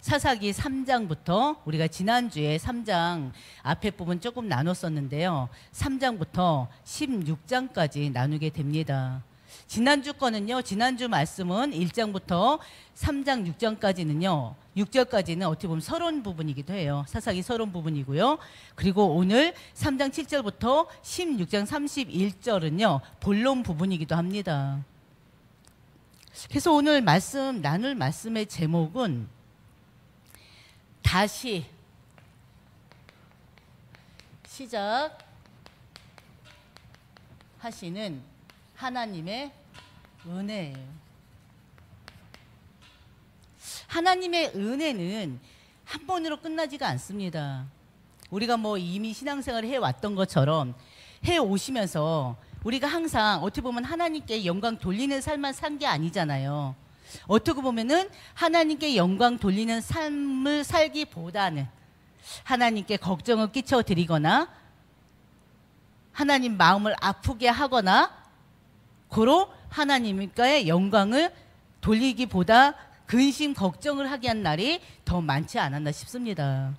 사사기 3장부터 우리가 지난주에 3장 앞에 부분 조금 나눴었는데요. 3장부터 16장까지 나누게 됩니다. 지난주 거는요, 지난주 말씀은 1장부터 3장 6장까지는요, 6절까지는 어떻게 보면 서론 부분이기도 해요. 사사기 서론 부분이고요. 그리고 오늘 3장 7절부터 16장 31절은요, 본론 부분이기도 합니다. 그래서 오늘 나눌 말씀의 제목은 다시 시작하시는 하나님의 은혜예요. 하나님의 은혜는 한 번으로 끝나지가 않습니다. 우리가 뭐 이미 신앙생활을 해왔던 것처럼 해오시면서 우리가 항상 어떻게 보면 하나님께 영광 돌리는 삶만 산 게 아니잖아요. 어떻게 보면은 하나님께 영광 돌리는 삶을 살기보다는 하나님께 걱정을 끼쳐드리거나 하나님 마음을 아프게 하거나 고로 하나님과의 영광을 돌리기보다 근심 걱정을 하게 한 날이 더 많지 않았나 싶습니다.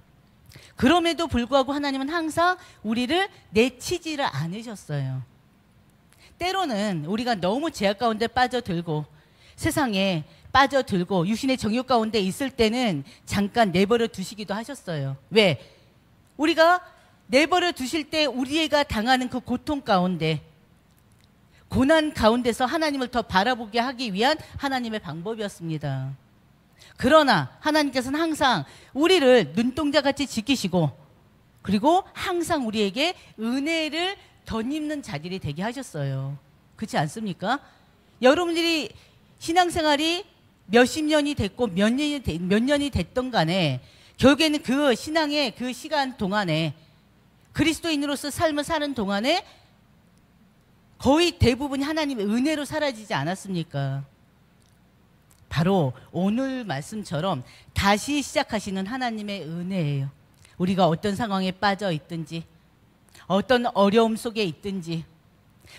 그럼에도 불구하고 하나님은 항상 우리를 내치지를 않으셨어요. 때로는 우리가 너무 죄악 가운데 빠져들고 세상에 빠져들고 육신의 정욕 가운데 있을 때는 잠깐 내버려 두시기도 하셨어요. 왜? 우리가 내버려 두실 때 우리가 당하는 그 고통 가운데 고난 가운데서 하나님을 더 바라보게 하기 위한 하나님의 방법이었습니다. 그러나 하나님께서는 항상 우리를 눈동자같이 지키시고 그리고 항상 우리에게 은혜를 덧입는 자들이 되게 하셨어요. 그렇지 않습니까? 여러분들이 신앙생활이 몇십 년이 됐고 몇 년이 됐던 간에 결국에는 그 신앙의 그 시간 동안에 그리스도인으로서 삶을 사는 동안에 거의 대부분이 하나님의 은혜로 사라지지 않았습니까? 바로 오늘 말씀처럼 다시 시작하시는 하나님의 은혜예요. 우리가 어떤 상황에 빠져 있든지 어떤 어려움 속에 있든지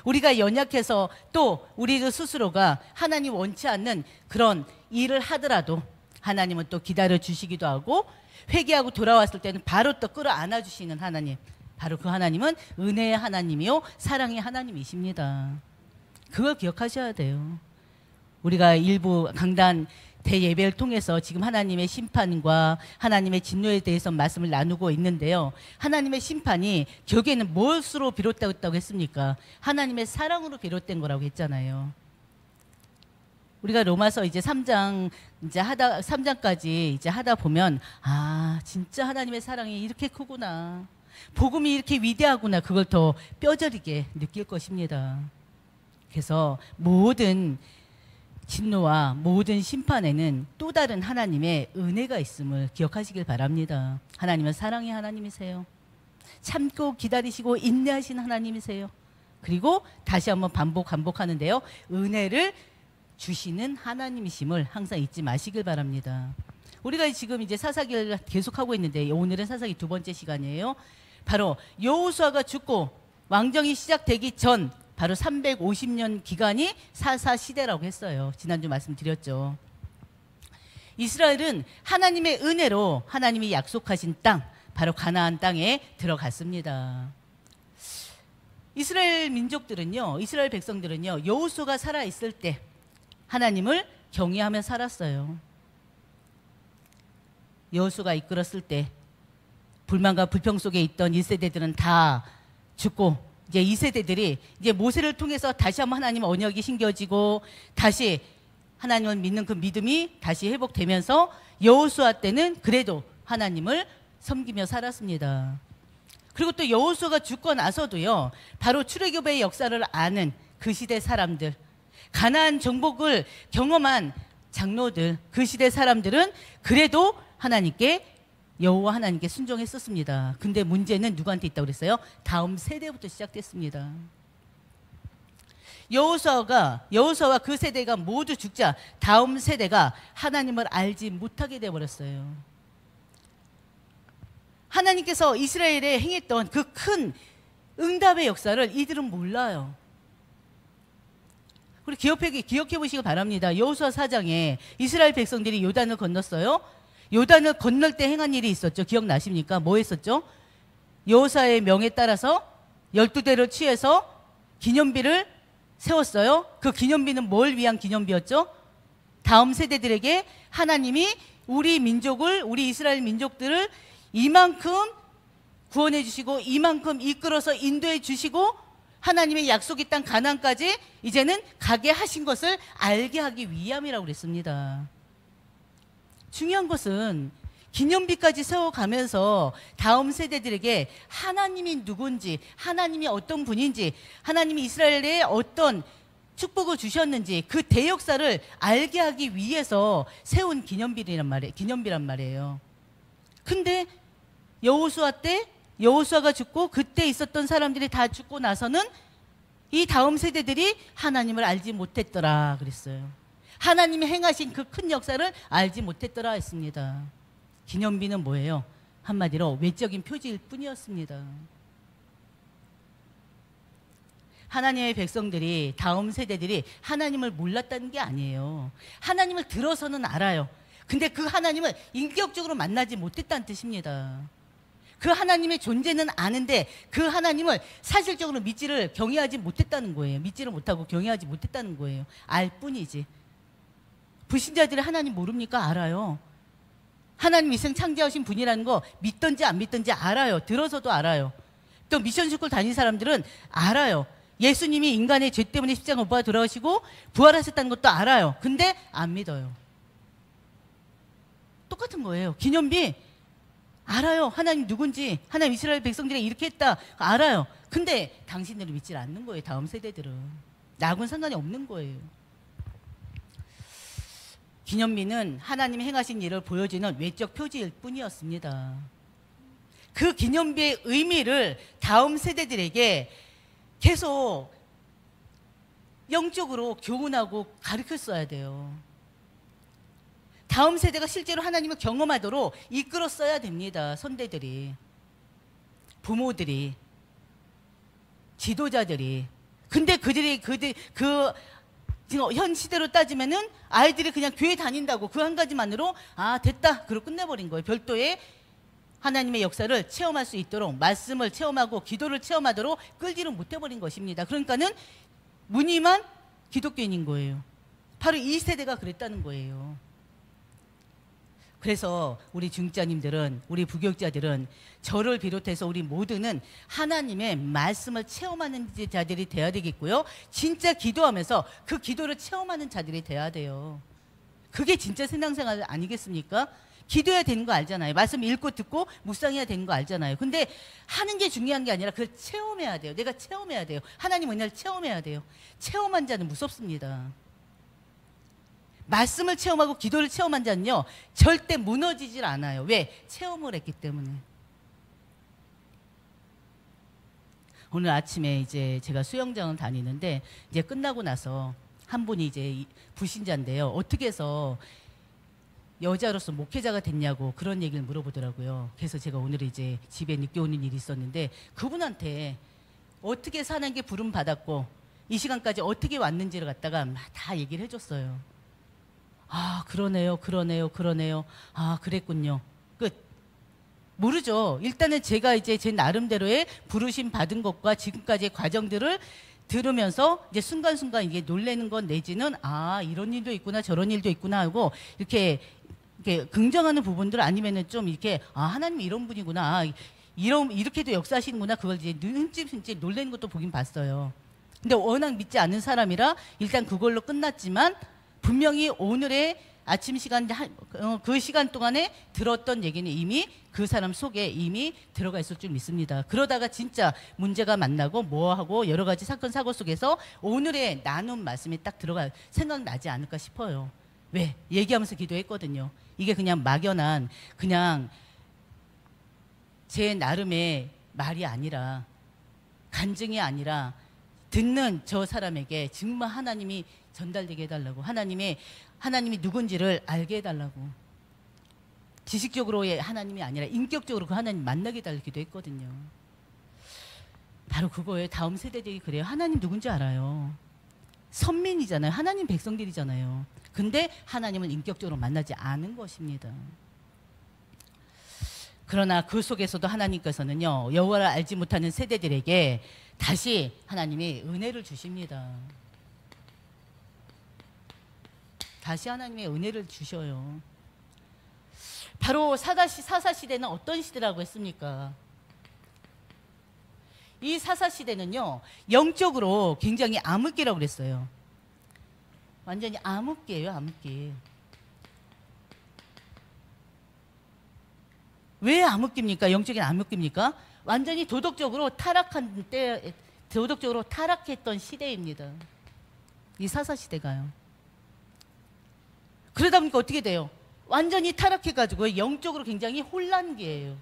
우리가 연약해서 또 우리 스스로가 하나님 원치 않는 그런 일을 하더라도 하나님은 또 기다려 주시기도 하고 회개하고 돌아왔을 때는 바로 또 끌어안아 주시는 하나님, 바로 그 하나님은 은혜의 하나님이요 사랑의 하나님이십니다. 그걸 기억하셔야 돼요. 우리가 일부 강단 대예배를 통해서 지금 하나님의 심판과 하나님의 진노에 대해서 말씀을 나누고 있는데요. 하나님의 심판이 결국에는 무엇으로 비롯되었다고 했습니까? 하나님의 사랑으로 비롯된 거라고 했잖아요. 우리가 로마서 이제 3장까지 이제 하다 보면 아, 진짜 하나님의 사랑이 이렇게 크구나. 복음이 이렇게 위대하구나. 그걸 더 뼈저리게 느낄 것입니다. 그래서 모든 진노와 모든 심판에는 또 다른 하나님의 은혜가 있음을 기억하시길 바랍니다. 하나님은 사랑의 하나님이세요. 참고 기다리시고 인내하시는 하나님이세요. 그리고 다시 한번 반복하는데요. 은혜를 주시는 하나님이심을 항상 잊지 마시길 바랍니다. 우리가 지금 이제 사사기를 계속하고 있는데 오늘은 사사기 두 번째 시간이에요. 바로 여호수아가 죽고 왕정이 시작되기 전 바로 350년 기간이 사사 시대라고 했어요. 지난주 말씀드렸죠. 이스라엘은 하나님의 은혜로 하나님이 약속하신 땅, 바로 가나안 땅에 들어갔습니다. 이스라엘 민족들은요, 이스라엘 백성들은요, 여호수아가 살아있을 때 하나님을 경외하며 살았어요. 여호수아가 이끌었을 때 불만과 불평 속에 있던 1세대들은 다 죽고 이제 2세대들이 이제 모세를 통해서 다시 한번 하나님 언약이 신겨지고 다시 하나님을 믿는 그 믿음이 다시 회복되면서 여호수아 때는 그래도 하나님을 섬기며 살았습니다. 그리고 또 여호수아가 죽고 나서도요, 바로 출애굽의 역사를 아는 그 시대 사람들, 가나안 정복을 경험한 장로들, 그 시대 사람들은 그래도 하나님께 여호와 하나님께 순종했었습니다. 근데 문제는 누구한테 있다고 그랬어요? 다음 세대부터 시작됐습니다. 여호수아와 그 세대가 모두 죽자 다음 세대가 하나님을 알지 못하게 되어버렸어요. 하나님께서 이스라엘에 행했던 그 큰 응답의 역사를 이들은 몰라요. 그리고 기억해 보시기 바랍니다. 여호수아 4장에 이스라엘 백성들이 요단을 건넜어요. 요단을 건널 때 행한 일이 있었죠. 기억나십니까? 뭐 했었죠? 여호수아의 명에 따라서 12대를 취해서 기념비를 세웠어요. 그 기념비는 뭘 위한 기념비였죠? 다음 세대들에게 하나님이 우리 민족을, 우리 이스라엘 민족들을 이만큼 구원해 주시고 이만큼 이끌어서 인도해 주시고 하나님의 약속의 땅 가나안까지 이제는 가게 하신 것을 알게 하기 위함이라고 그랬습니다. 중요한 것은 기념비까지 세워가면서 다음 세대들에게 하나님이 누군지, 하나님이 어떤 분인지, 하나님이 이스라엘에 어떤 축복을 주셨는지 그 대역사를 알게 하기 위해서 세운 기념비란 말이에요. 근데 여호수아 때 여호수아가 죽고 그때 있었던 사람들이 다 죽고 나서는 이 다음 세대들이 하나님을 알지 못했더라 그랬어요. 하나님이 행하신 그 큰 역사를 알지 못했더라 했습니다. 기념비는 뭐예요? 한마디로 외적인 표지일 뿐이었습니다. 하나님의 백성들이, 다음 세대들이 하나님을 몰랐다는 게 아니에요. 하나님을 들어서는 알아요. 근데 그 하나님을 인격적으로 만나지 못했다는 뜻입니다. 그 하나님의 존재는 아는데 그 하나님을 사실적으로 믿지를 경외하지 못했다는 거예요. 믿지를 못하고 경외하지 못했다는 거예요. 알 뿐이지. 불신자들이 하나님 모릅니까? 알아요. 하나님 이생 창조하신 분이라는 거 믿든지 안 믿든지 알아요. 들어서도 알아요. 또 미션스쿨 다닌 사람들은 알아요. 예수님이 인간의 죄 때문에 십자가 못 박아 돌아가시고 부활하셨다는 것도 알아요. 근데 안 믿어요. 똑같은 거예요. 기념비 알아요. 하나님 누군지, 하나님 이스라엘 백성들이 이렇게 했다 알아요. 근데 당신들은 믿지 않는 거예요. 다음 세대들은. 나하고는 상관이 없는 거예요. 기념비는 하나님이 행하신 일을 보여주는 외적 표지일 뿐이었습니다. 그 기념비의 의미를 다음 세대들에게 계속 영적으로 교훈하고 가르쳤어야 돼요. 다음 세대가 실제로 하나님을 경험하도록 이끌었어야 됩니다. 선대들이, 부모들이, 지도자들이. 근데 지금 현 시대로 따지면은 아이들이 그냥 교회 다닌다고 그 한 가지만으로 됐다 그러고 끝내버린 거예요. 별도의 하나님의 역사를 체험할 수 있도록, 말씀을 체험하고 기도를 체험하도록 끌지를 못해버린 것입니다. 그러니까는 무늬만 기독교인인 거예요. 바로 이 세대가 그랬다는 거예요. 그래서 우리 중직자님들은, 우리 부교육자들은, 저를 비롯해서 우리 모두는 하나님의 말씀을 체험하는 자들이 돼야 되겠고요. 진짜 기도하면서 그 기도를 체험하는 자들이 돼야 돼요. 그게 진짜 신앙생활 아니겠습니까? 기도해야 되는 거 알잖아요. 말씀 읽고 듣고 묵상해야 되는 거 알잖아요. 근데 하는 게 중요한 게 아니라 그걸 체험해야 돼요. 내가 체험해야 돼요. 하나님 은혜를 체험해야 돼요. 체험한 자는 무섭습니다. 말씀을 체험하고 기도를 체험한 자는요 절대 무너지질 않아요. 왜? 체험을 했기 때문에. 오늘 아침에 이제 제가 수영장을 다니는데 이제 끝나고 나서 한 분이 이제 불신자인데요. 어떻게 해서 여자로서 목회자가 됐냐고 그런 얘기를 물어보더라고요. 그래서 제가 오늘 이제 집에 늦게 오는 일이 있었는데 그분한테 어떻게 사는 게 부름 받았고 이 시간까지 어떻게 왔는지를 갖다가 막 다 얘기를 해줬어요. 그러네요. 그랬군요. 끝. 모르죠. 일단은 제가 이제 제 나름대로의 부르심 받은 것과 지금까지의 과정들을 들으면서 이제 순간순간 이게 놀래는 건 내지는 이런 일도 있구나 저런 일도 있구나 하고 이렇게 긍정하는 부분들 아니면은 좀 이렇게 하나님이 이런 분이구나 이렇게도 역사하시는구나 그걸 이제 흠집 놀래는 것도 보긴 봤어요. 근데 워낙 믿지 않는 사람이라 일단 그걸로 끝났지만 분명히 오늘의 아침 시간 그 시간 동안에 들었던 얘기는 이미 그 사람 속에 이미 들어가 있을 줄 믿습니다. 그러다가 진짜 문제가 만나고 뭐하고 여러 가지 사건 사고 속에서 오늘의 나눈 말씀이 딱 생각나지 않을까 싶어요. 왜? 얘기하면서 기도했거든요. 이게 그냥 막연한 그냥 제 나름의 말이 아니라 간증이 아니라 듣는 저 사람에게 정말 하나님이 전달되게 해달라고 하나님이 누군지를 알게 해달라고 지식적으로의 하나님이 아니라 인격적으로 그 하나님 만나게 해달라기도 했거든요. 바로 그거예요. 다음 세대들이 그래요. 하나님 누군지 알아요. 선민이잖아요. 하나님 백성들이잖아요. 근데 하나님은 인격적으로 만나지 않은 것입니다. 그러나 그 속에서도 하나님께서는요, 여호와를 알지 못하는 세대들에게 다시 하나님의 은혜를 주십니다. 다시 하나님의 은혜를 주셔요. 바로 사사시대는 어떤 시대라고 했습니까? 이 사사시대는요, 영적으로 굉장히 암흑기라고 그랬어요. 완전히 암흑기예요, 암흑기. 왜 암흑기입니까? 영적인 암흑기입니까? 완전히 도덕적으로 타락했던 시대입니다. 이 사사시대가요. 그러다 보니까 어떻게 돼요? 완전히 타락해가지고 영적으로 굉장히 혼란기예요.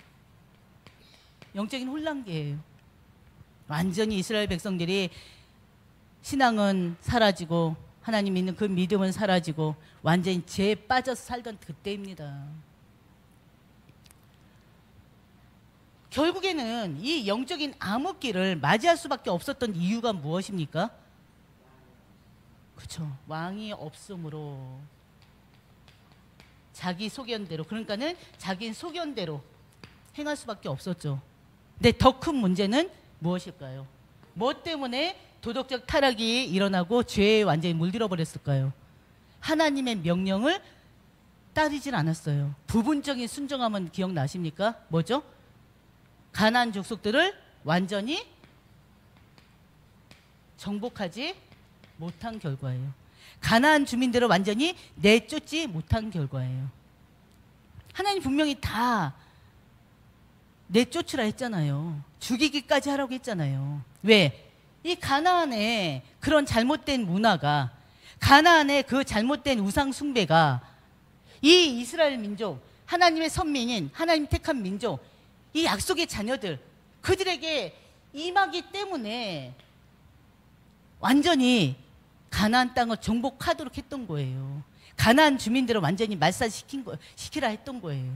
영적인 혼란기예요. 완전히 이스라엘 백성들이 신앙은 사라지고 하나님 믿는 그 믿음은 사라지고 완전히 죄에 빠져서 살던 그때입니다. 결국에는 이 영적인 암흑기를 맞이할 수밖에 없었던 이유가 무엇입니까? 그렇죠. 왕이 없으므로 자기 소견대로, 그러니까는 자기 소견대로 행할 수밖에 없었죠. 근데 더 큰 문제는 무엇일까요? 뭐 때문에 도덕적 타락이 일어나고 죄에 완전히 물들어 버렸을까요? 하나님의 명령을 따르질 않았어요. 부분적인 순종하면 기억나십니까? 뭐죠? 가나안 족속들을 완전히 정복하지 못한 결과예요. 가나안 주민들을 완전히 내쫓지 못한 결과예요. 하나님 분명히 다 내쫓으라 했잖아요. 죽이기까지 하라고 했잖아요. 왜? 이 가나안의 그런 잘못된 문화가, 가나안의 그 잘못된 우상 숭배가 이 이스라엘 민족, 하나님의 선민인, 하나님 택한 민족, 이 약속의 자녀들, 그들에게 임하기 때문에 완전히 가나안 땅을 정복하도록 했던 거예요. 가나안 주민들을 완전히 말살시키라 했던 거예요.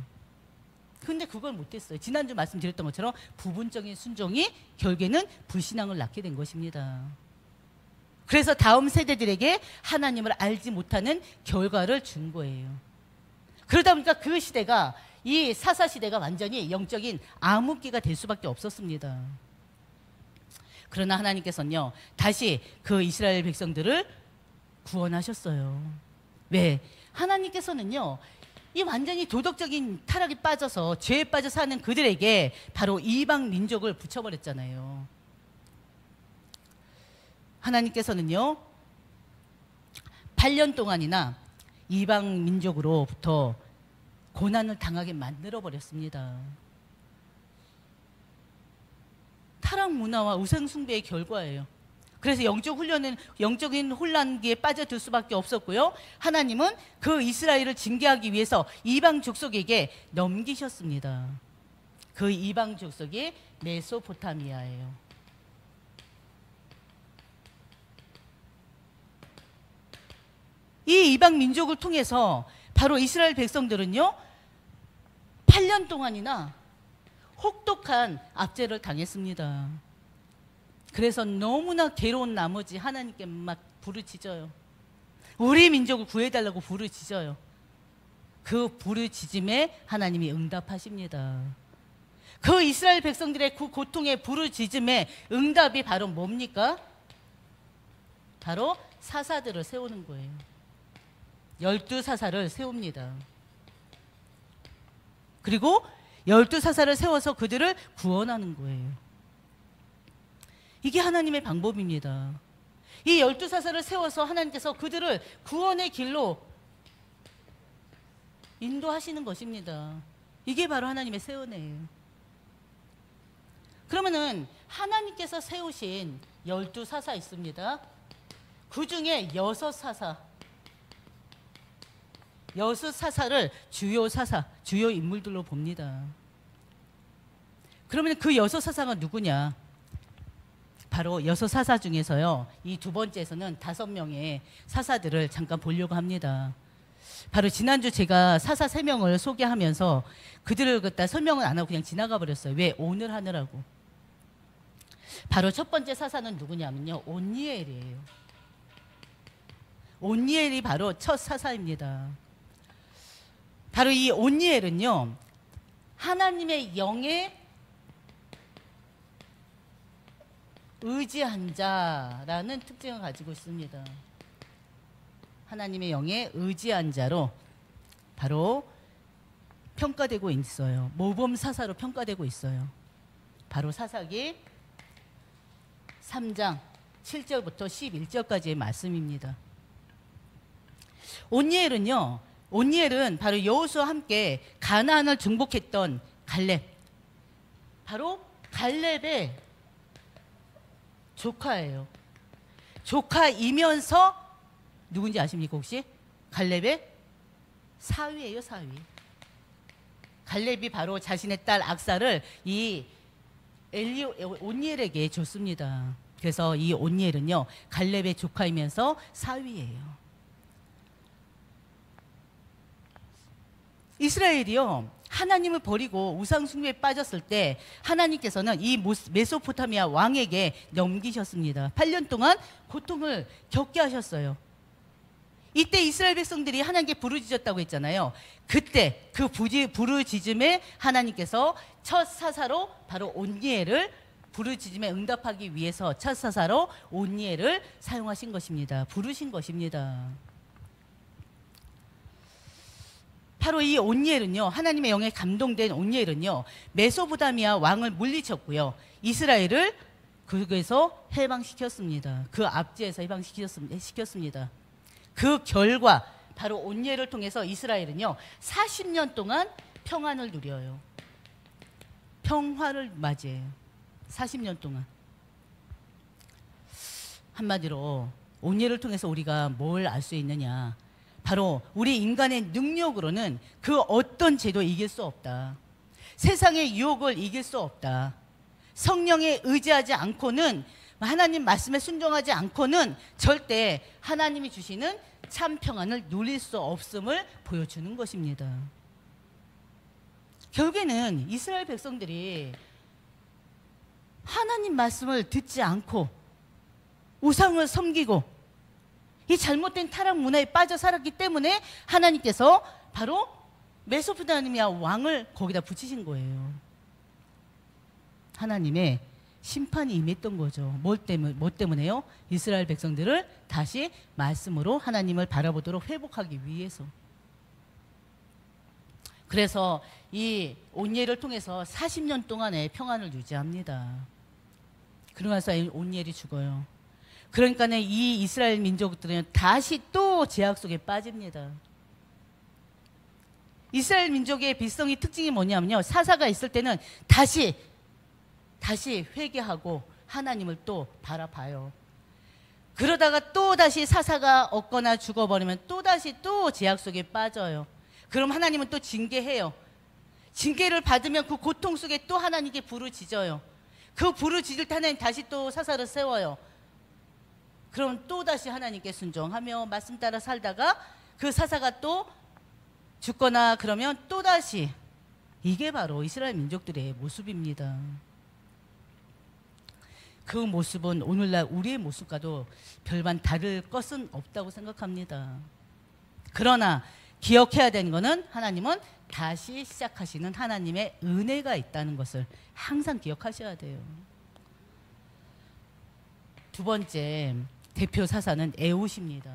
근데 그걸 못했어요. 지난주 말씀드렸던 것처럼 부분적인 순종이 결국에는 불신앙을 낳게 된 것입니다. 그래서 다음 세대들에게 하나님을 알지 못하는 결과를 준 거예요. 그러다 보니까 그 시대가, 이 사사시대가 완전히 영적인 암흑기가 될 수밖에 없었습니다. 그러나 하나님께서는요, 다시 그 이스라엘 백성들을 구원하셨어요. 왜? 하나님께서는요, 이 완전히 도덕적인 타락에 빠져서 죄에 빠져 사는 그들에게 바로 이방 민족을 붙여버렸잖아요. 하나님께서는요, 8년 동안이나 이방 민족으로부터 고난을 당하게 만들어버렸습니다. 타락 문화와 우상 숭배의 결과예요. 그래서 영적인 혼란기에 빠져들 수밖에 없었고요. 하나님은 그 이스라엘을 징계하기 위해서 이방 족속에게 넘기셨습니다. 그 이방 족속이 메소포타미아예요. 이 이방 민족을 통해서 바로 이스라엘 백성들은요, 8년 동안이나 혹독한 압제를 당했습니다. 그래서 너무나 괴로운 나머지 하나님께 막 부르짖어요. 우리 민족을 구해달라고 부르짖어요. 그 부르짖음에 하나님이 응답하십니다. 그 이스라엘 백성들의 그 고통의 부르짖음의 응답이 바로 뭡니까? 바로 사사들을 세우는 거예요. 12사사를 세웁니다. 그리고 12사사를 세워서 그들을 구원하는 거예요. 이게 하나님의 방법입니다. 이 12사사를 세워서 하나님께서 그들을 구원의 길로 인도하시는 것입니다. 이게 바로 하나님의 새 은혜예요. 그러면은 하나님께서 세우신 12사사 있습니다. 그 중에 6사사를 주요 인물들로 봅니다. 그러면 그 6사사가 누구냐? 바로 6사사 중에서요, 이 두 번째에서는 5명의 사사들을 잠깐 보려고 합니다. 바로 지난주 제가 사사 3명을 소개하면서 그들을 갖다 설명을 안 하고 그냥 지나가 버렸어요. 왜? 오늘 하느라고. 바로 첫 번째 사사는 누구냐면요, 온니엘이에요. 온니엘이 바로 첫 사사입니다. 바로 이 온니엘은요, 하나님의 영에 의지한 자라는 특징을 가지고 있습니다. 하나님의 영에 의지한 자로 바로 평가되고 있어요. 모범 사사로 평가되고 있어요. 바로 사사기 3장 7절부터 11절까지의 말씀입니다. 온니엘은 바로 여호수아와 함께 가나안을 정복했던 갈렙, 바로 갈렙의 조카예요. 조카이면서 누군지 아십니까 혹시? 갈렙의 사위예요, 사위. 갈렙이 바로 자신의 딸 악사를 이 온니엘에게 줬습니다. 그래서 이 온니엘은요 갈렙의 조카이면서 사위예요. 이스라엘이요 하나님을 버리고 우상 숭배에 빠졌을 때 하나님께서는 이 메소포타미아 왕에게 넘기셨습니다. 8년 동안 고통을 겪게 하셨어요. 이때 이스라엘 백성들이 하나님께 부르짖었다고 했잖아요. 그때 그 부르짖음에 하나님께서 첫 사사로 바로 온니엘을 부르짖음에 응답하기 위해서 첫 사사로 온니엘을 사용하신 것입니다. 부르신 것입니다. 바로 이 온니엘은요 하나님의 영에 감동된 온니엘은요 메소포타미아 왕을 물리쳤고요 이스라엘을 그에서 해방시켰습니다. 그 압제에서 해방시켰습니다. 그 결과 바로 온니엘을 통해서 이스라엘은요 40년 동안 평안을 누려요. 평화를 맞이해요. 40년 동안. 한마디로 온니엘을 통해서 우리가 뭘 알 수 있느냐, 바로 우리 인간의 능력으로는 그 어떤 죄도 이길 수 없다. 세상의 유혹을 이길 수 없다. 성령에 의지하지 않고는, 하나님 말씀에 순종하지 않고는 절대 하나님이 주시는 참 평안을 누릴 수 없음을 보여주는 것입니다. 결국에는 이스라엘 백성들이 하나님 말씀을 듣지 않고 우상을 섬기고 이 잘못된 타락 문화에 빠져 살았기 때문에 하나님께서 바로 메소포타미아 왕을 거기다 붙이신 거예요. 하나님의 심판이 임했던 거죠. 뭐 때문에요? 이스라엘 백성들을 다시 말씀으로 하나님을 바라보도록 회복하기 위해서. 그래서 이 온니엘을 통해서 40년 동안의 평안을 유지합니다. 그러면서 온니엘이 죽어요. 그러니까 이 이스라엘 민족들은 다시 또 제약 속에 빠집니다. 이스라엘 민족의 빌성의 특징이 뭐냐면요, 사사가 있을 때는 다시 회개하고 하나님을 또 바라봐요. 그러다가 또 다시 사사가 없거나 죽어버리면 또 다시 또 제약 속에 빠져요. 그럼 하나님은 또 징계해요. 징계를 받으면 그 고통 속에 또 하나님께 부르짖어요. 그 부르짖을 때 하나님 다시 또 사사를 세워요. 그럼 또 다시 하나님께 순종하며 말씀 따라 살다가 그 사사가 또 죽거나 그러면 또 다시. 이게 바로 이스라엘 민족들의 모습입니다. 그 모습은 오늘날 우리의 모습과도 별반 다를 것은 없다고 생각합니다. 그러나 기억해야 되는 것은 하나님은 다시 시작하시는 하나님의 은혜가 있다는 것을 항상 기억하셔야 돼요. 두 번째 대표 사사는 에훗입니다.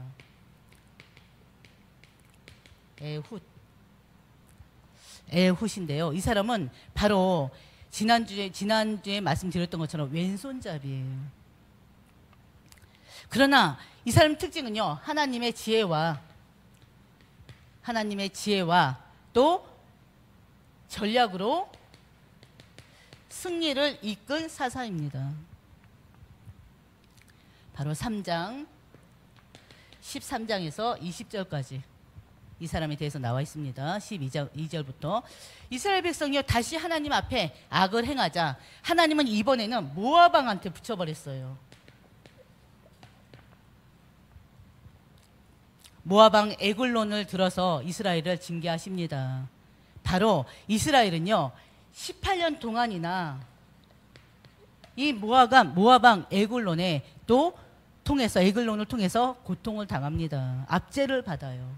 에훗인데요. 이 사람은 바로 지난주에 말씀드렸던 것처럼 왼손잡이에요. 그러나 이 사람 특징은요, 하나님의 지혜와 또 전략으로 승리를 이끈 사사입니다. 바로 3장 13장에서 20절까지 이 사람에 대해서 나와 있습니다. 12절부터 이스라엘 백성이요 다시 하나님 앞에 악을 행하자 하나님은 이번에는 모압 왕한테 붙여버렸어요. 모압 왕 에글론을 들어서 이스라엘을 징계하십니다. 바로 이스라엘은요 18년 동안이나 이 모압 왕 에글론의 에글론을 통해서 고통을 당합니다. 압제를 받아요.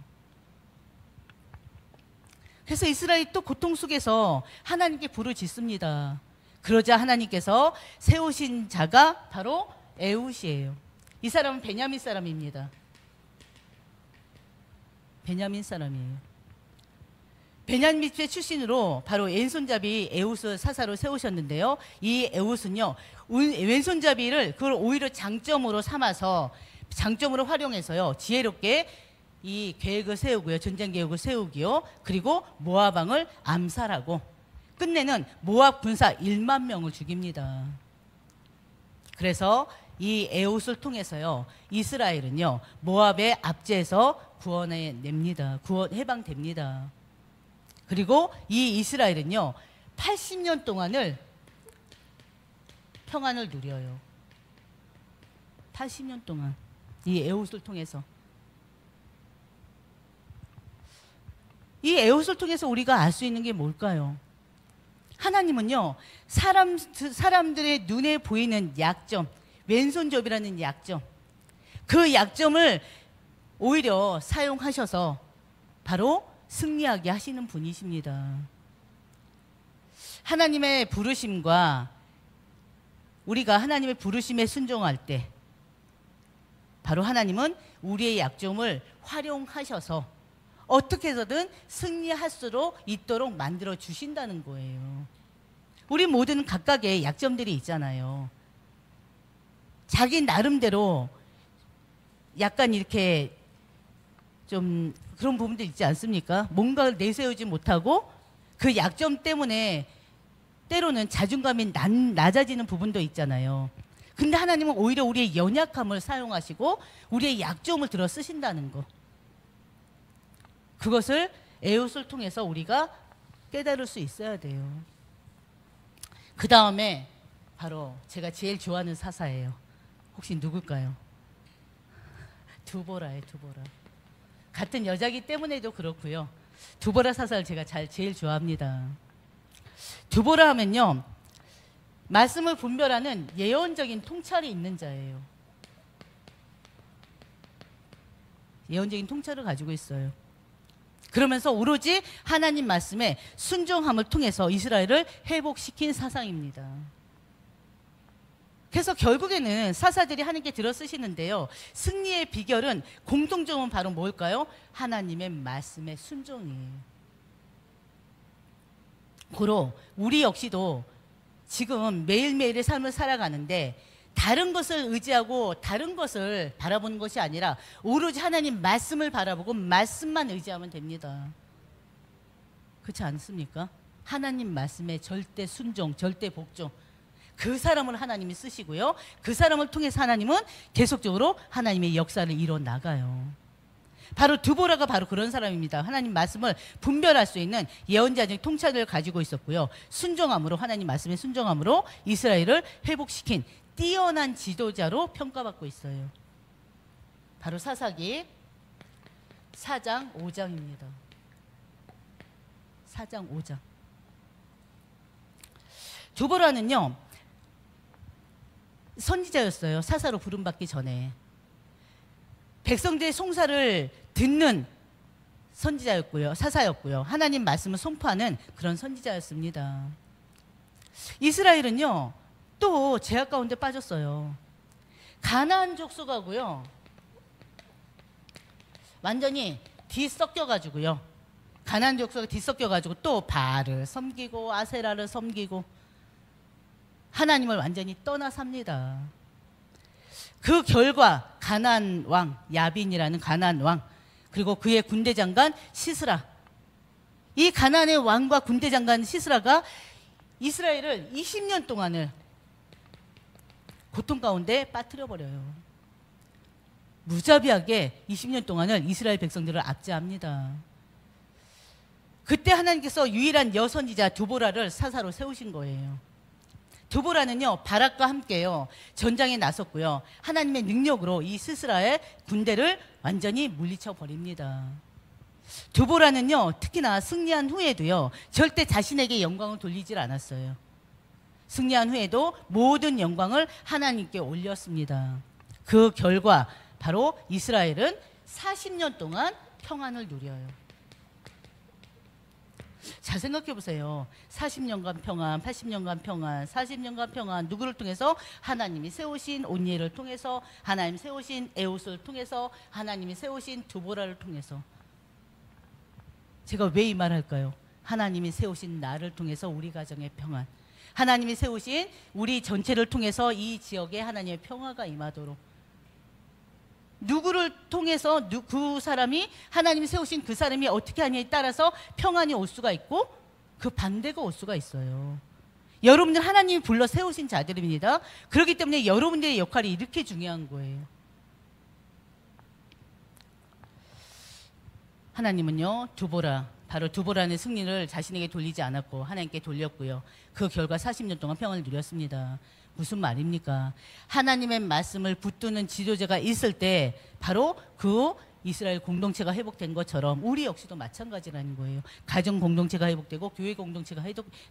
그래서 이스라엘이 또 고통 속에서 하나님께 부르짖습니다. 그러자 하나님께서 세우신 자가 바로 에훗이에요. 이 사람은 베냐민 사람입니다. 베냐민 사람이에요. 베냐민 집의 출신으로 바로 왼손잡이 에훗을 사사로 세우셨는데요. 이 에훗은요, 왼손잡이를 그걸 오히려 장점으로 삼아서, 장점으로 활용해서요, 지혜롭게 이 계획을 세우고요, 전쟁 계획을 세우기요, 그리고 모압 왕을 암살하고 끝내는 모압 군사 1만 명을 죽입니다. 그래서 이 에훗을 통해서요, 이스라엘은요, 모압의 압제에서 구원해냅니다. 해방됩니다. 그리고 이 이스라엘은요, 80년 동안을 평안을 누려요. 80년 동안 이 에훗을 통해서. 이 에훗을 통해서 우리가 알 수 있는 게 뭘까요? 하나님은요, 사람들의 눈에 보이는 약점, 왼손잡이라는 약점, 그 약점을 오히려 사용하셔서 바로 승리하게 하시는 분이십니다. 하나님의 부르심과 우리가 하나님의 부르심에 순종할 때 바로 하나님은 우리의 약점을 활용하셔서 어떻게 해서든 승리할 수 있도록 만들어 주신다는 거예요. 우리 모두는 각각의 약점들이 있잖아요. 자기 나름대로 약간 이렇게 좀 그런 부분도 있지 않습니까? 뭔가를 내세우지 못하고 그 약점 때문에 때로는 자존감이 낮아지는 부분도 있잖아요. 근데 하나님은 오히려 우리의 연약함을 사용하시고 우리의 약점을 들어 쓰신다는 거. 그것을 에훗을 통해서 우리가 깨달을 수 있어야 돼요. 그 다음에 바로 제가 제일 좋아하는 사사예요. 혹시 누굴까요? 두보라예요, 두보라. 같은 여자기 때문에도 그렇고요. 두보라 사사를 제가 제일 좋아합니다. 두보라 하면요, 말씀을 분별하는 예언적인 통찰이 있는 자예요. 예언적인 통찰을 가지고 있어요. 그러면서 오로지 하나님 말씀에 순종함을 통해서 이스라엘을 회복시킨 사상입니다. 그래서 결국에는 사사들이 하나님께 들어 쓰시는데요, 승리의 비결은 공통점은 바로 뭘까요? 하나님의 말씀의 순종이에요. 고로 우리 역시도 지금 매일매일의 삶을 살아가는데 다른 것을 의지하고 다른 것을 바라보는 것이 아니라 오로지 하나님 말씀을 바라보고 말씀만 의지하면 됩니다. 그렇지 않습니까? 하나님 말씀에 절대 순종, 절대 복종, 그 사람을 하나님이 쓰시고요, 그 사람을 통해서 하나님은 계속적으로 하나님의 역사를 이뤄 나가요. 바로 두보라가 바로 그런 사람입니다. 하나님 말씀을 분별할 수 있는 예언자적 통찰을 가지고 있었고요, 순종함으로, 하나님 말씀에 순종함으로 이스라엘을 회복시킨 뛰어난 지도자로 평가받고 있어요. 바로 사사기 4장 5장입니다. 4장 5장. 두보라는요, 선지자였어요. 사사로 부름받기 전에. 백성들의 송사를 듣는 선지자였고요, 사사였고요, 하나님 말씀을 선포하는 그런 선지자였습니다. 이스라엘은요, 또 제약 가운데 빠졌어요. 가나안 족속하고요 완전히 뒤섞여가지고요, 가나안 족속이 뒤섞여가지고 또 바알을 섬기고 아세라를 섬기고 하나님을 완전히 떠나삽니다. 그 결과 가나안 왕 야빈이라는 가나안 왕, 그리고 그의 군대 장관 시스라, 이 가나안의 왕과 군대 장관 시스라가 이스라엘을 20년 동안을 고통 가운데 빠뜨려 버려요. 무자비하게 20년 동안을 이스라엘 백성들을 압제합니다. 그때 하나님께서 유일한 여선지자 두보라를 사사로 세우신 거예요. 두보라는요, 바락과 함께요 전장에 나섰고요, 하나님의 능력으로 이 시스라의 군대를 완전히 물리쳐 버립니다. 두보라는요, 특히나 승리한 후에도요 절대 자신에게 영광을 돌리질 않았어요. 승리한 후에도 모든 영광을 하나님께 올렸습니다. 그 결과 바로 이스라엘은 40년 동안 평안을 누려요. 잘 생각해 보세요. 40년간 평안, 80년간 평안, 40년간 평안, 누구를 통해서? 하나님이 세우신 온니엘을 통해서, 하나님 세우신 에웃을 통해서, 하나님이 세우신 두보라를 통해서. 제가 왜 이 말할까요? 하나님이 세우신 나를 통해서 우리 가정의 평안, 하나님이 세우신 우리 전체를 통해서 이 지역에 하나님의 평화가 임하도록, 누구를 통해서 그 사람이, 하나님이 세우신 그 사람이 어떻게 하냐에 따라서 평안이 올 수가 있고 그 반대가 올 수가 있어요. 여러분들 하나님이 불러 세우신 자들입니다. 그렇기 때문에 여러분들의 역할이 이렇게 중요한 거예요. 하나님은요, 두보라, 바로 두보라는 승리를 자신에게 돌리지 않았고 하나님께 돌렸고요. 그 결과 40년 동안 평안을 누렸습니다. 무슨 말입니까? 하나님의 말씀을 붙드는 지도자가 있을 때 바로 그 이스라엘 공동체가 회복된 것처럼 우리 역시도 마찬가지라는 거예요. 가정 공동체가 회복되고 교회 공동체가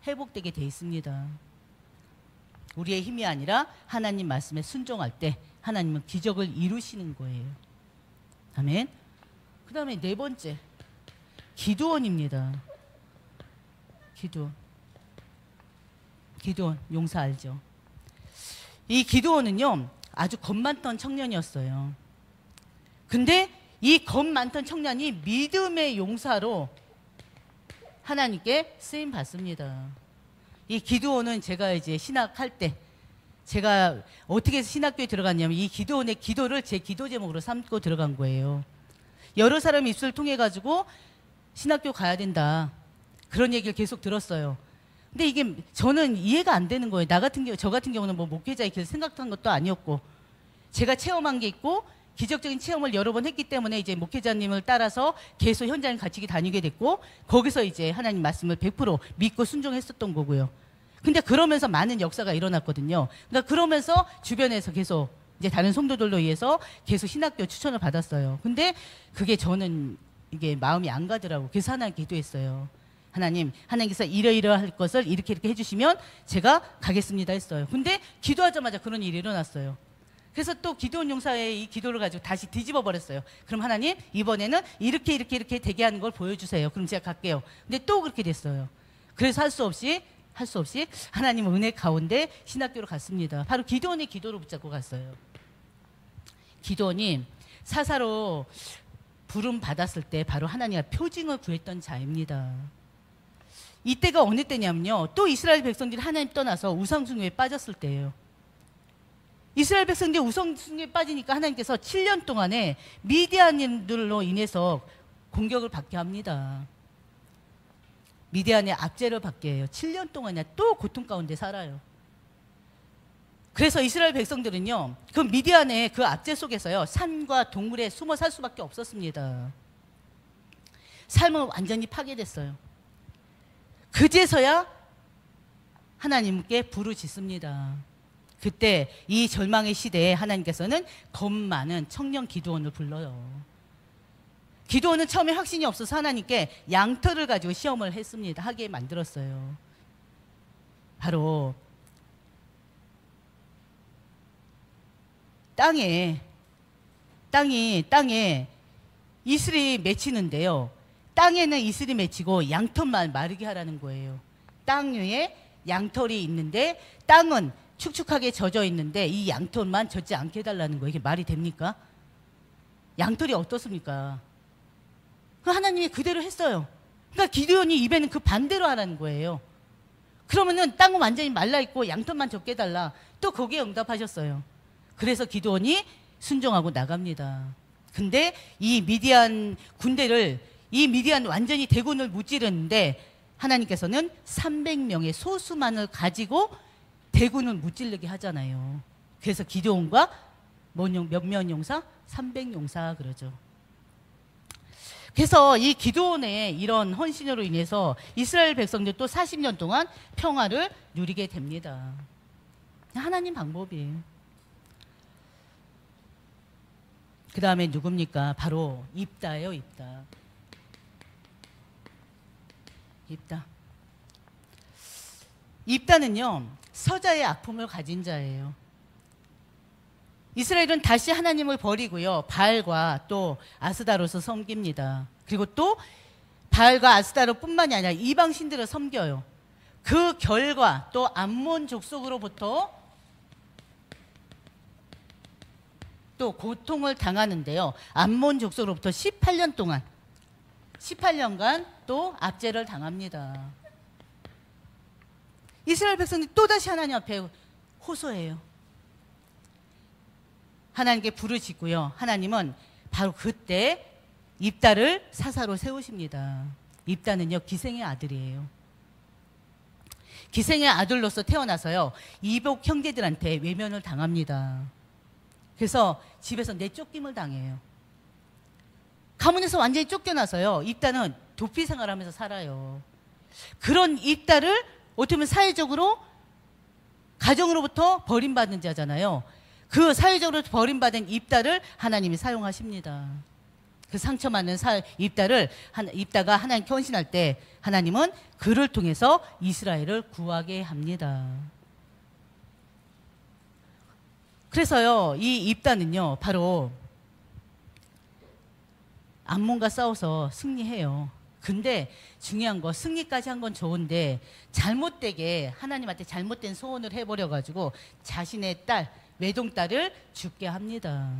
회복되게 돼 있습니다. 우리의 힘이 아니라 하나님 말씀에 순종할 때 하나님은 기적을 이루시는 거예요. 아멘. 그 다음에 네 번째, 기드온입니다. 기드온 용사 알죠? 이 기드온은요, 아주 겁 많던 청년이었어요. 근데 이 겁 많던 청년이 믿음의 용사로 하나님께 쓰임 받습니다. 이 기드온은 제가 이제 신학할 때, 제가 어떻게 해서 신학교에 들어갔냐면 이 기드온의 기도를 제 기도 제목으로 삼고 들어간 거예요. 여러 사람의 입술을 통해 가지고 신학교 가야 된다, 그런 얘기를 계속 들었어요. 근데 이게 저는 이해가 안 되는 거예요. 저 같은 경우는 뭐 목회자의 길 생각한 것도 아니었고, 제가 체험한 게 있고 기적적인 체험을 여러 번 했기 때문에 이제 목회자님을 따라서 계속 현장에 같이 다니게 됐고, 거기서 이제 하나님 말씀을 100% 믿고 순종했었던 거고요. 근데 그러면서 많은 역사가 일어났거든요. 그러니까 그러면서 주변에서 계속 이제 다른 성도들로 의해서 계속 신학교 추천을 받았어요. 근데 그게 저는 이게 마음이 안 가더라고. 그래서 하나님께 기도했어요. 하나님께서 이러이러할 것을 이렇게 해주시면 제가 가겠습니다 했어요. 근데 기도하자마자 그런 일이 일어났어요. 그래서 또 기드온 용사의 이 기도를 가지고 다시 뒤집어 버렸어요. 그럼 하나님, 이번에는 이렇게 되게 하는 걸 보여주세요. 그럼 제가 갈게요. 근데 또 그렇게 됐어요. 그래서 할 수 없이 하나님 은혜 가운데 신학교로 갔습니다. 바로 기드온의 기도를 붙잡고 갔어요. 기드온이 사사로 부름 받았을 때 바로 하나님과 표징을 구했던 자입니다. 이때가 어느 때냐면요, 또 이스라엘 백성들이 하나님 떠나서 우상숭배에 빠졌을 때예요. 이스라엘 백성들이 우상숭배에 빠지니까 하나님께서 7년 동안에 미디안인들로 인해서 공격을 받게 합니다. 미디안의 압제를 받게 해요. 7년 동안이나 또 고통 가운데 살아요. 그래서 이스라엘 백성들은요, 그 미디안의 그 압제 속에서요, 산과 동물에 숨어 살 수밖에 없었습니다. 삶은 완전히 파괴됐어요. 그제서야 하나님께 부르짖습니다. 그때 이 절망의 시대에 하나님께서는 겁 많은 청년 기드온을 불러요. 기드온은 처음에 확신이 없어서 하나님께 양털을 가지고 시험을 했습니다. 하게 만들었어요. 바로 땅에 이슬이 맺히는데요, 땅에는 이슬이 맺히고 양털만 마르게 하라는 거예요. 땅 위에 양털이 있는데 땅은 축축하게 젖어 있는데 이 양털만 젖지 않게 해달라는 거예요. 이게 말이 됩니까? 양털이 어떻습니까? 하나님이 그대로 했어요. 그러니까 기드온이 입에는 그 반대로 하라는 거예요. 그러면은 땅은 완전히 말라있고 양털만 젖게 해달라. 또 거기에 응답하셨어요. 그래서 기드온이 순종하고 나갑니다. 근데 이 미디안 군대를, 이 미디안 완전히 대군을 무찌르는데 하나님께서는 300명의 소수만을 가지고 대군을 무찌르게 하잖아요. 그래서 기드온과 몇 명 용사? 300용사 그러죠. 그래서 이 기드온의 이런 헌신으로 인해서 이스라엘 백성들 또 40년 동안 평화를 누리게 됩니다. 하나님 방법이에요. 그 다음에 누굽니까? 바로 입다예요. 입다는요, 서자의 아픔을 가진 자예요. 이스라엘은 다시 하나님을 버리고요, 바알과 또 아스다롯을 섬깁니다. 그리고 또 바알과 아스타롯뿐만이 아니라 이방 신들을 섬겨요. 그 결과 또 암몬 족속으로부터 또 고통을 당하는데요. 암몬 족속으로부터 18년간 또 압제를 당합니다. 이스라엘 백성들이 또다시 하나님 앞에 호소해요. 하나님께 부르짖고요. 하나님은 바로 그때 입다를 사사로 세우십니다. 입다는요, 기생의 아들이에요. 기생의 아들로서 태어나서요, 이복 형제들한테 외면을 당합니다. 그래서 집에서 내쫓김을 당해요. 가문에서 완전히 쫓겨나서요, 입다는 도피 생활하면서 살아요. 그런 입다를 어떻게 보면 사회적으로 가정으로부터 버림받는 자잖아요. 그 사회적으로 버림받은 입다를 하나님이 사용하십니다. 그 상처받는 입다가 하나님께 헌신할 때 하나님은 그를 통해서 이스라엘을 구하게 합니다. 그래서요, 이 입다는요, 바로 암몬과 싸워서 승리해요. 근데 중요한 거, 승리까지 한 건 좋은데 잘못되게 하나님한테 잘못된 소원을 해버려가지고 자신의 딸, 외동딸을 죽게 합니다.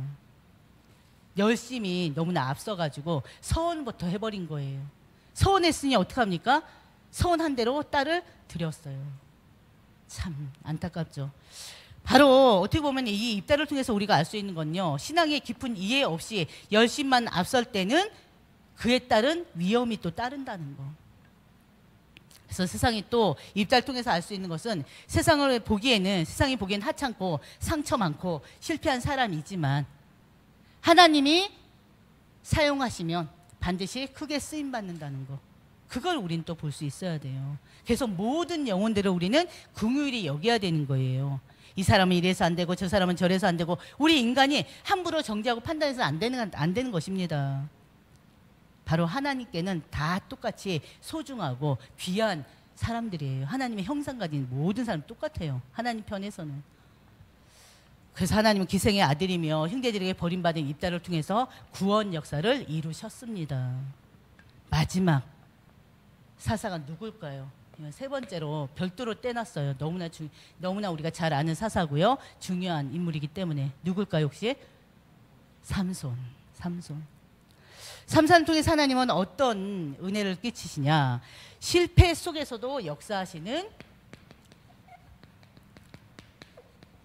열심히 너무나 앞서가지고 서원부터 해버린 거예요. 서원했으니 어떡합니까? 서원한 대로 딸을 드렸어요. 참 안타깝죠. 바로 어떻게 보면 이 입다를 통해서 우리가 알 수 있는 건요, 신앙의 깊은 이해 없이 열심만 앞설 때는 그에 따른 위험이 또 따른다는 거. 그래서 세상이 또 입다를 통해서 알 수 있는 것은 세상이 보기에는 하찮고 상처 많고 실패한 사람이지만 하나님이 사용하시면 반드시 크게 쓰임받는다는 거. 그걸 우린 또 볼 수 있어야 돼요. 그래서 모든 영혼들을 우리는 긍휼히 여겨야 되는 거예요. 이 사람은 이래서 안 되고 저 사람은 저래서 안 되고, 우리 인간이 함부로 정죄하고 판단해서 안 되는 것입니다. 바로 하나님께는 다 똑같이 소중하고 귀한 사람들이에요. 하나님의 형상 가진 모든 사람 똑같아요. 하나님 편에서는. 그래서 하나님은 기생의 아들이며 형제들에게 버림받은 입다를 통해서 구원 역사를 이루셨습니다. 마지막 사사가 누굴까요? 세 번째로 별도로 떼놨어요. 너무나 우리가 잘 아는 사사고요, 중요한 인물이기 때문에. 누굴까요 혹시? 삼손. 삼손을 통해서 하나님은 어떤 은혜를 끼치시냐, 실패 속에서도 역사하시는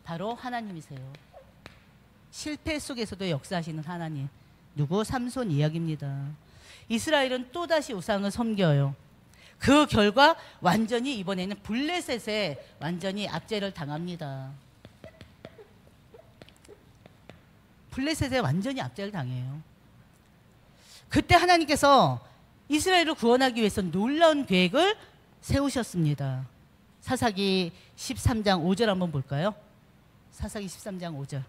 바로 하나님이세요. 실패 속에서도 역사하시는 하나님. 누구? 삼손 이야기입니다. 이스라엘은 또다시 우상을 섬겨요. 그 결과 완전히 이번에는 블레셋에 완전히 압제를 당합니다. 블레셋에 완전히 압제를 당해요. 그때 하나님께서 이스라엘을 구원하기 위해서 놀라운 계획을 세우셨습니다. 사사기 13장 5절 한번 볼까요? 사사기 13장 5절.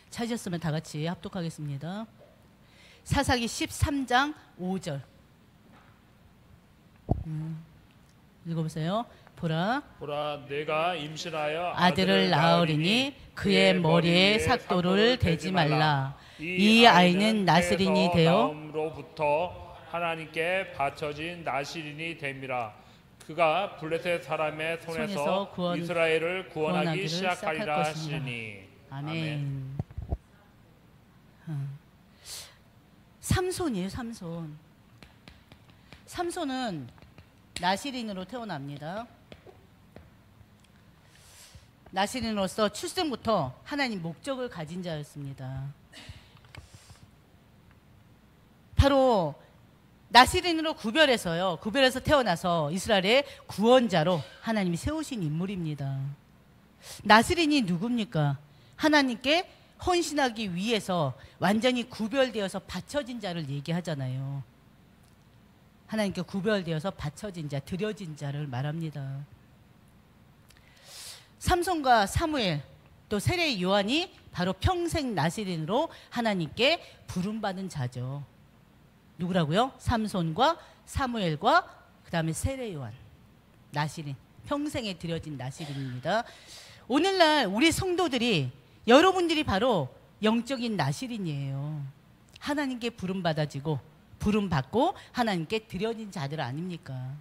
찾으셨으면 다 같이 합독하겠습니다. 사사기 13장 5절. 읽어보세요. 보라 내가 임신하여 아들을 낳으리니 그의 머리에 삭도를 대지 말라. 이 아이는 나스린이 되어 마음으로부터 하나님께 바쳐진 나시린이 됨이라. 그가 블레셋 사람의 손에서 이스라엘을 구원하기 시작하리라 하시니. 아멘. 삼손이에요. 삼손은 나시린으로 태어납니다. 나시린으로서 출생부터 하나님 목적을 가진 자였습니다. 바로 나시린으로 구별해서 태어나서 이스라엘의 구원자로 하나님이 세우신 인물입니다. 나시린이 누굽니까? 하나님께 헌신하기 위해서 완전히 구별되어서 바쳐진 자를 얘기하잖아요. 하나님께 구별되어서 바쳐진 자, 드려진 자를 말합니다. 삼손과 사무엘, 또 세례 요한이 바로 평생 나시린으로 하나님께 부름받은 자죠. 누구라고요? 삼손과 사무엘과 그 다음에 세례 요한, 나시린. 평생에 드려진 나실인입니다. 오늘날 우리 성도들이 여러분들이 바로 영적인 나실인이에요. 하나님께 부름받아지고 부름받고 하나님께 드려진 자들 아닙니까?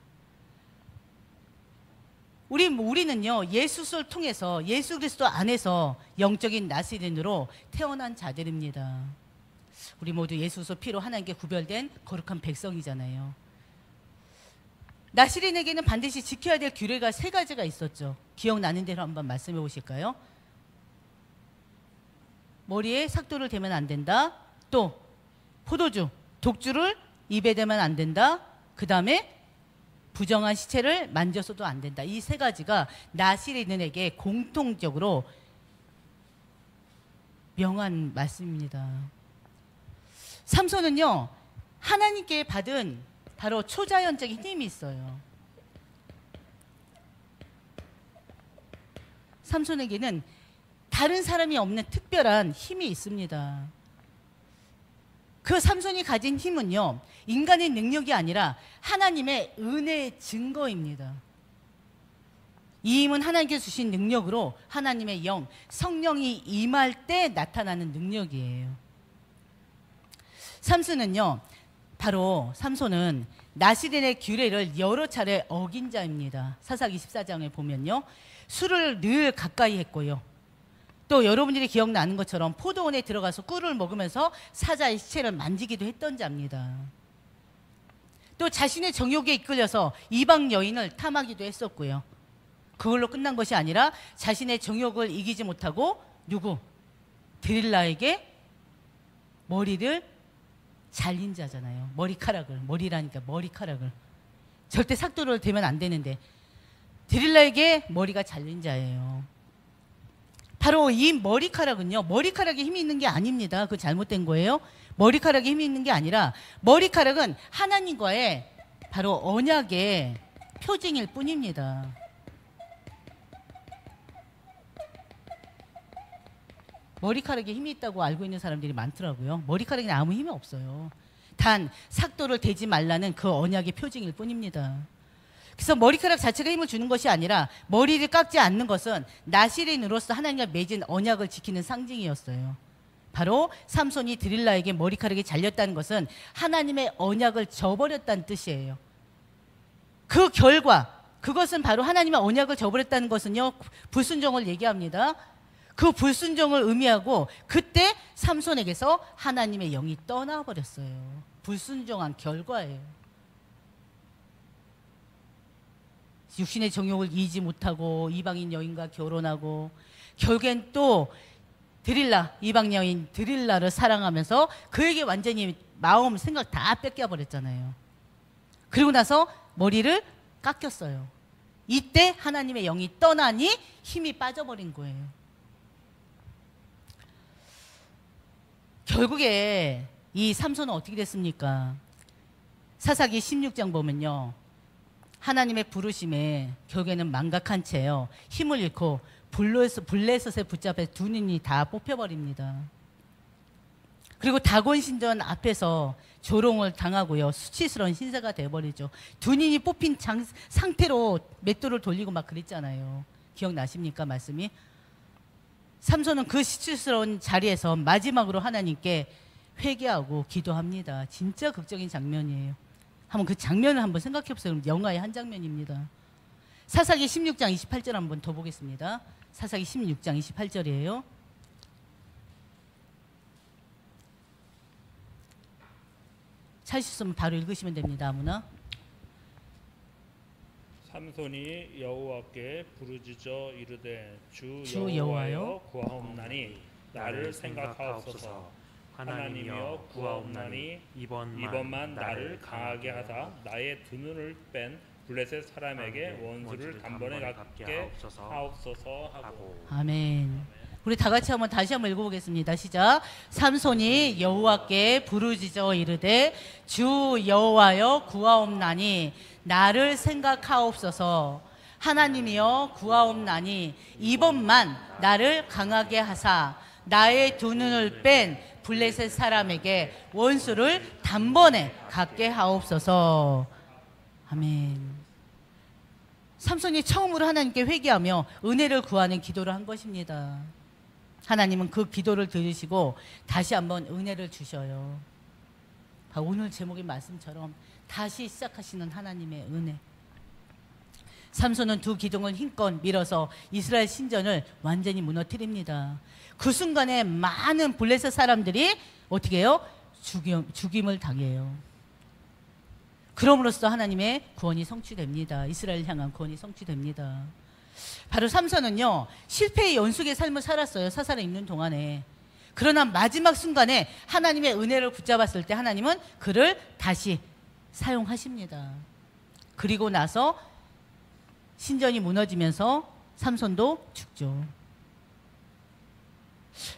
우리는요, 예수를 통해서 예수 그리스도 안에서 영적인 나실인으로 태어난 자들입니다. 우리 모두 예수의 피로 하나님께 구별된 거룩한 백성이잖아요. 나실인에게는 반드시 지켜야 될 규례가 3가지가 있었죠. 기억나는 대로 한번 말씀해 보실까요? 머리에 삭도를 대면 안 된다. 또 포도주, 독주를 입에 대면 안 된다. 그 다음에 부정한 시체를 만져서도 안 된다. 이 3가지가 나실인에게 공통적으로 명한 말씀입니다. 삼손은요, 하나님께 받은 바로 초자연적인 힘이 있어요. 삼손에게는 다른 사람이 없는 특별한 힘이 있습니다. 그 삼손이 가진 힘은요, 인간의 능력이 아니라 하나님의 은혜의 증거입니다. 이 힘은 하나님께서 주신 능력으로 하나님의 영, 성령이 임할 때 나타나는 능력이에요. 삼손은 나실인의 규례를 여러 차례 어긴 자입니다. 사사기 14장에 보면요, 술을 늘 가까이 했고요, 또 여러분들이 기억나는 것처럼 포도원에 들어가서 꿀을 먹으면서 사자의 시체를 만지기도 했던 자입니다. 또 자신의 정욕에 이끌려서 이방 여인을 탐하기도 했었고요. 그걸로 끝난 것이 아니라 자신의 정욕을 이기지 못하고 드릴라에게 머리를 잘린 자잖아요. 머리카락을 절대 삭도를 대면 안 되는데 드릴라에게 머리가 잘린 자예요. 바로 이 머리카락은요, 머리카락에 힘이 있는 게 아닙니다. 그거 잘못된 거예요. 머리카락에 힘이 있는 게 아니라 머리카락은 하나님과의 바로 언약의 표징일 뿐입니다. 머리카락에 힘이 있다고 알고 있는 사람들이 많더라고요. 머리카락에 아무 힘이 없어요. 단 삭도를 대지 말라는 그 언약의 표징일 뿐입니다. 그래서 머리카락 자체가 힘을 주는 것이 아니라 머리를 깎지 않는 것은 나실인으로서 하나님과 맺은 언약을 지키는 상징이었어요. 바로 삼손이 드릴라에게 머리카락이 잘렸다는 것은 하나님의 언약을 저버렸다는 뜻이에요. 그 결과, 그것은 바로 하나님의 언약을 저버렸다는 것은요, 불순종을 얘기합니다. 그 불순종을 의미하고 그때 삼손에게서 하나님의 영이 떠나버렸어요. 불순종한 결과예요. 육신의 정욕을 이기지 못하고 이방인 여인과 결혼하고 결국엔 또 이방 여인 드릴라를 사랑하면서 그에게 완전히 마음, 생각 다 뺏겨버렸잖아요. 그리고 나서 머리를 깎였어요. 이때 하나님의 영이 떠나니 힘이 빠져버린 거예요. 결국에 이 삼손은 어떻게 됐습니까? 사사기 16장 보면요, 하나님의 부르심에 결국에는 망각한 채요, 힘을 잃고 블레셋에 붙잡혀 두 눈이 다 뽑혀버립니다. 그리고 다곤 신전 앞에서 조롱을 당하고요, 수치스러운 신세가 돼버리죠. 두 눈이 뽑힌 상태로 맷돌을 돌리고 막 그랬잖아요. 기억나십니까, 말씀이? 삼손은 그 수치스러운 자리에서 마지막으로 하나님께 회개하고 기도합니다. 진짜 극적인 장면이에요. 한번 그 장면을 한번 생각해 보세요. 영화의 한 장면입니다. 사사기 16장 28절 한번 더 보겠습니다. 사사기 16장 28절이에요. 찾으셨으면 바로 읽으시면 됩니다. 아무나. 삼손이 여호와께 부르짖어 이르되 주 여호와여 구하옵나니 나를 생각하옵소서. 하나님이여 구하옵나니 이번만 나를 강하게 하사 나의 두 눈을 뺀 블레셋 사람에게 원수를 단번에 갚게 하옵소서 하고. 아멘. 우리 다 같이 다시 한번 읽어보겠습니다. 시작. 삼손이 여호와께 부르짖어 이르되 주 여호와여 구하옵나니 나를 생각하옵소서. 하나님이여 구하옵나니 이번만 나를 강하게 하사 나의 두 눈을 뺀 블레셋 사람에게 원수를 단번에 갚게 하옵소서. 아멘. 삼손이 처음으로 하나님께 회개하며 은혜를 구하는 기도를 한 것입니다. 하나님은 그 기도를 들으시고 다시 한번 은혜를 주셔요. 오늘 제목의 말씀처럼 다시 시작하시는 하나님의 은혜. 삼손은 두 기둥을 힘껏 밀어서 이스라엘 신전을 완전히 무너뜨립니다. 그 순간에 많은 블레셋 사람들이 어떻게 해요? 죽임을 당해요. 그럼으로써 하나님의 구원이 성취됩니다. 이스라엘 향한 구원이 성취됩니다. 바로 삼손은요, 실패의 연속의 삶을 살았어요. 사살에 있는 동안에. 그러나 마지막 순간에 하나님의 은혜를 붙잡았을 때 하나님은 그를 다시 사용하십니다. 그리고 나서 신전이 무너지면서 삼손도 죽죠.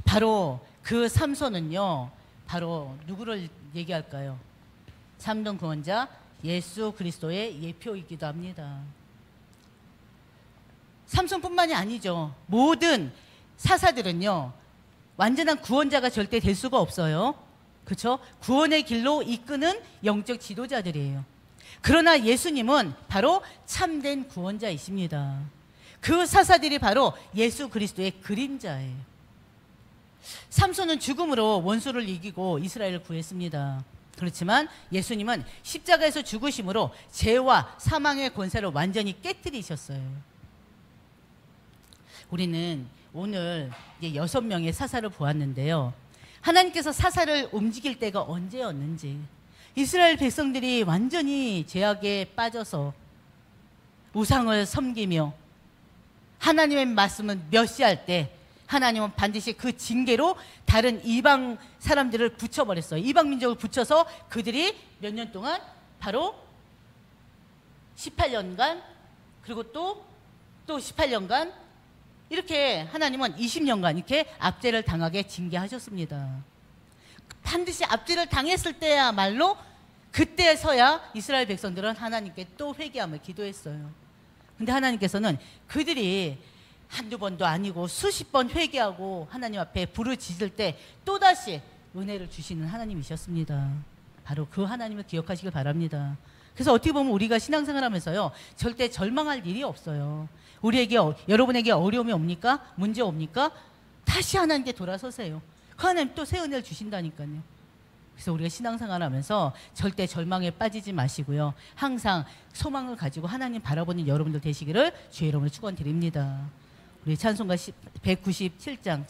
바로 그 삼손은요, 바로 누구를 얘기할까요? 참된 구원자 예수 그리스도의 예표이기도 합니다. 삼손뿐만이 아니죠. 모든 사사들은요, 완전한 구원자가 절대 될 수가 없어요. 그렇죠? 구원의 길로 이끄는 영적 지도자들이에요. 그러나 예수님은 바로 참된 구원자이십니다. 그 사사들이 바로 예수 그리스도의 그림자예요. 삼손은 죽음으로 원수를 이기고 이스라엘을 구했습니다. 그렇지만 예수님은 십자가에서 죽으심으로 죄와 사망의 권세를 완전히 깨뜨리셨어요. 우리는 오늘 이제 6명의 사사를 보았는데요. 하나님께서 사사를 움직일 때가 언제였는지, 이스라엘 백성들이 완전히 죄악에 빠져서 우상을 섬기며 하나님의 말씀을 멸시할 때 하나님은 반드시 그 징계로 다른 이방 사람들을 붙여버렸어요. 이방 민족을 붙여서 그들이 몇 년 동안 바로 18년간 그리고 또 18년간 이렇게 하나님은 20년간 이렇게 압제를 당하게 징계하셨습니다. 반드시 압제를 당했을 때야말로 그때서야 이스라엘 백성들은 하나님께 또 회개하며 기도했어요. 근데 하나님께서는 그들이 한두 번도 아니고 수십 번 회개하고 하나님 앞에 부르짖을 때 또다시 은혜를 주시는 하나님이셨습니다. 바로 그 하나님을 기억하시길 바랍니다. 그래서 어떻게 보면 우리가 신앙생활하면서요, 절대 절망할 일이 없어요. 우리에게 여러분에게 어려움이 옵니까? 문제 옵니까? 다시 하나님께 돌아서세요. 그 하나님 또 새 은혜를 주신다니까요. 그래서 우리가 신앙생활하면서 절대 절망에 빠지지 마시고요, 항상 소망을 가지고 하나님 바라보는 여러분들 되시기를 주의 이름으로 축원드립니다. 우리 찬송가 197장